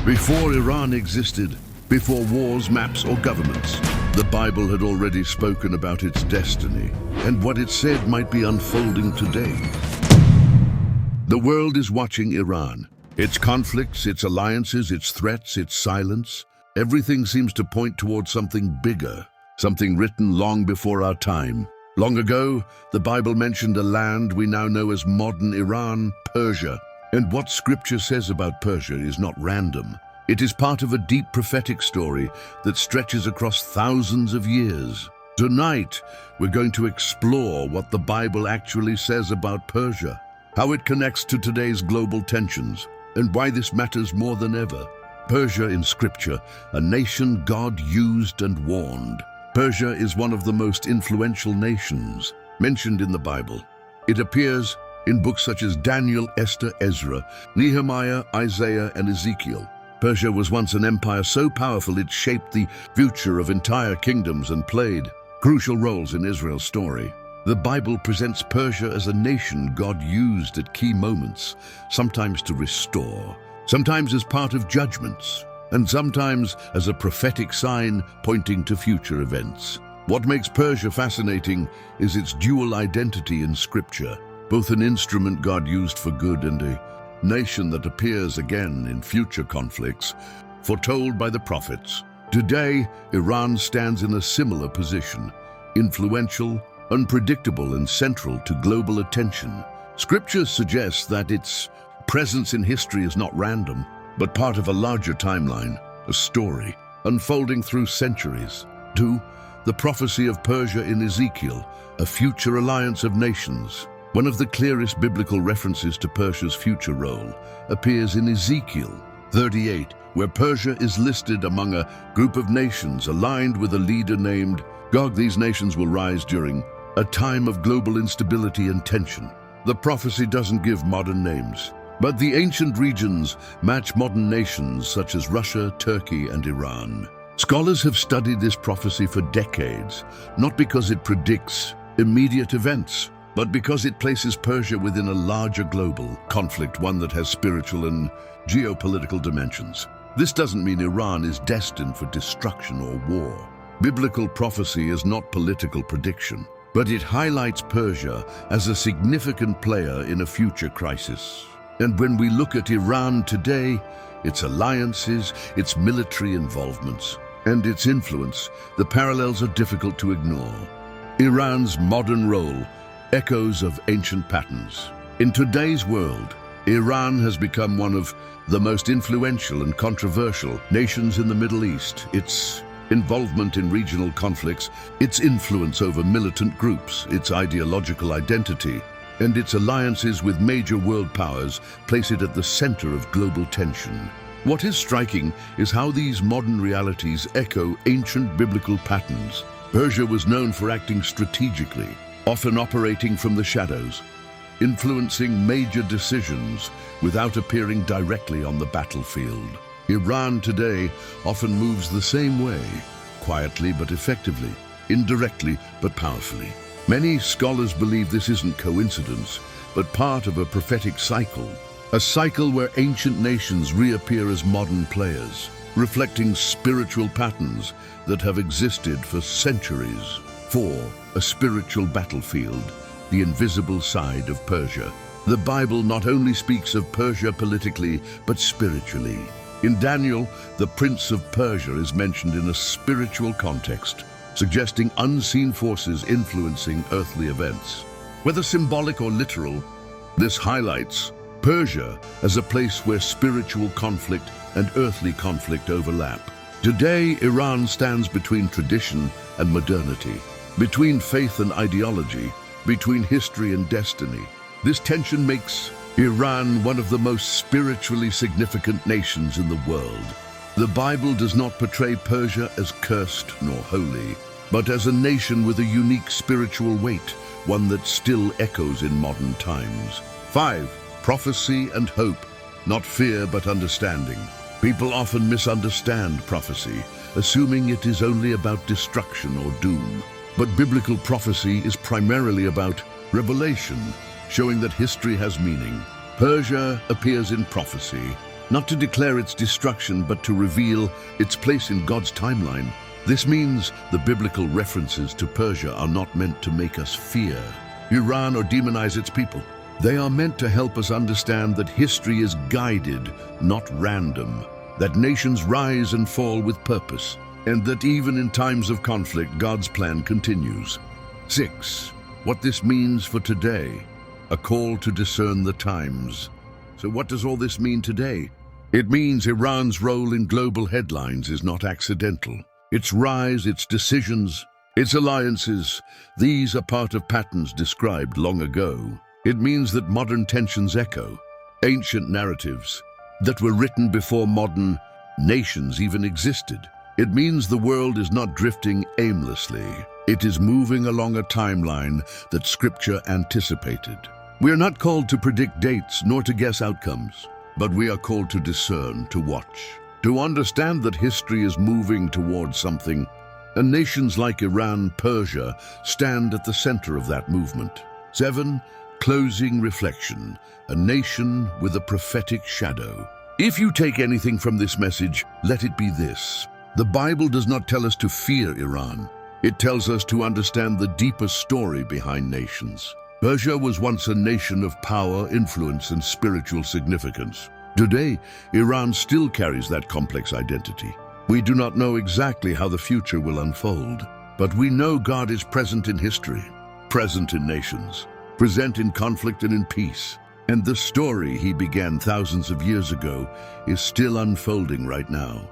Before Iran existed, before wars, maps, or governments, the Bible had already spoken about its destiny and what it said might be unfolding today. The world is watching Iran. Its conflicts, its alliances, its threats, its silence. Everything seems to point towards something bigger, something written long before our time. Long ago, the Bible mentioned a land we now know as modern Iran, Persia. And what Scripture says about Persia is not random. It is part of a deep prophetic story that stretches across thousands of years. Tonight, we're going to explore what the Bible actually says about Persia, how it connects to today's global tensions, and why this matters more than ever. Persia in Scripture, a nation God used and warned. Persia is one of the most influential nations mentioned in the Bible. It appears in books such as Daniel, Esther, Ezra, Nehemiah, Isaiah, and Ezekiel. Persia was once an empire so powerful it shaped the future of entire kingdoms and played crucial roles in Israel's story. The Bible presents Persia as a nation God used at key moments, sometimes to restore, sometimes as part of judgments, and sometimes as a prophetic sign pointing to future events. What makes Persia fascinating is its dual identity in Scripture, both an instrument God used for good and a nation that appears again in future conflicts, foretold by the prophets. Today, Iran stands in a similar position, influential, unpredictable, and central to global attention. Scripture suggests that its presence in history is not random, but part of a larger timeline, a story, unfolding through centuries. 2. The prophecy of Persia in Ezekiel, a future alliance of nations. One of the clearest biblical references to Persia's future role appears in Ezekiel 38, where Persia is listed among a group of nations aligned with a leader named Gog. These nations will rise during a time of global instability and tension. The prophecy doesn't give modern names, but the ancient regions match modern nations such as Russia, Turkey, and Iran. Scholars have studied this prophecy for decades, not because it predicts immediate events, but because it places Persia within a larger global conflict, one that has spiritual and geopolitical dimensions. This doesn't mean Iran is destined for destruction or war. Biblical prophecy is not political prediction, but it highlights Persia as a significant player in a future crisis. And when we look at Iran today, its alliances, its military involvements, and its influence, the parallels are difficult to ignore. Iran's modern role echoes of ancient patterns. In today's world, Iran has become one of the most influential and controversial nations in the Middle East. Its involvement in regional conflicts, its influence over militant groups, its ideological identity, and its alliances with major world powers place it at the center of global tension. What is striking is how these modern realities echo ancient biblical patterns. Persia was known for acting strategically, often operating from the shadows, influencing major decisions without appearing directly on the battlefield. Iran today often moves the same way, quietly but effectively, indirectly but powerfully. Many scholars believe this isn't coincidence, but part of a prophetic cycle, a cycle where ancient nations reappear as modern players, reflecting spiritual patterns that have existed for centuries. 4. A spiritual battlefield, the invisible side of Persia. The Bible not only speaks of Persia politically, but spiritually. In Daniel, the Prince of Persia is mentioned in a spiritual context, suggesting unseen forces influencing earthly events. Whether symbolic or literal, this highlights Persia as a place where spiritual conflict and earthly conflict overlap. Today, Iran stands between tradition and modernity, between faith and ideology, between history and destiny. This tension makes Iran one of the most spiritually significant nations in the world. The Bible does not portray Persia as cursed nor holy, but as a nation with a unique spiritual weight, one that still echoes in modern times. 5. Prophecy and hope, not fear but understanding. People often misunderstand prophecy, assuming it is only about destruction or doom. But biblical prophecy is primarily about revelation, showing that history has meaning. Persia appears in prophecy not to declare its destruction, but to reveal its place in God's timeline. This means the biblical references to Persia are not meant to make us fear Iran or demonize its people. They are meant to help us understand that history is guided, not random, that nations rise and fall with purpose, and that even in times of conflict, God's plan continues. 6. What this means for today. A call to discern the times. So what does all this mean today? It means Iran's role in global headlines is not accidental. Its rise, its decisions, its alliances, these are part of patterns described long ago. It means that modern tensions echo ancient narratives that were written before modern nations even existed. It means the world is not drifting aimlessly. It is moving along a timeline that Scripture anticipated. We are not called to predict dates nor to guess outcomes, but we are called to discern, to watch, to understand that history is moving towards something, and nations like Iran, Persia stand at the center of that movement. 7. Closing reflection, a nation with a prophetic shadow. If you take anything from this message, let it be this. The Bible does not tell us to fear Iran. It tells us to understand the deeper story behind nations. Persia was once a nation of power, influence, and spiritual significance. Today, Iran still carries that complex identity. We do not know exactly how the future will unfold, but we know God is present in history, present in nations, present in conflict and in peace. And the story he began thousands of years ago is still unfolding right now.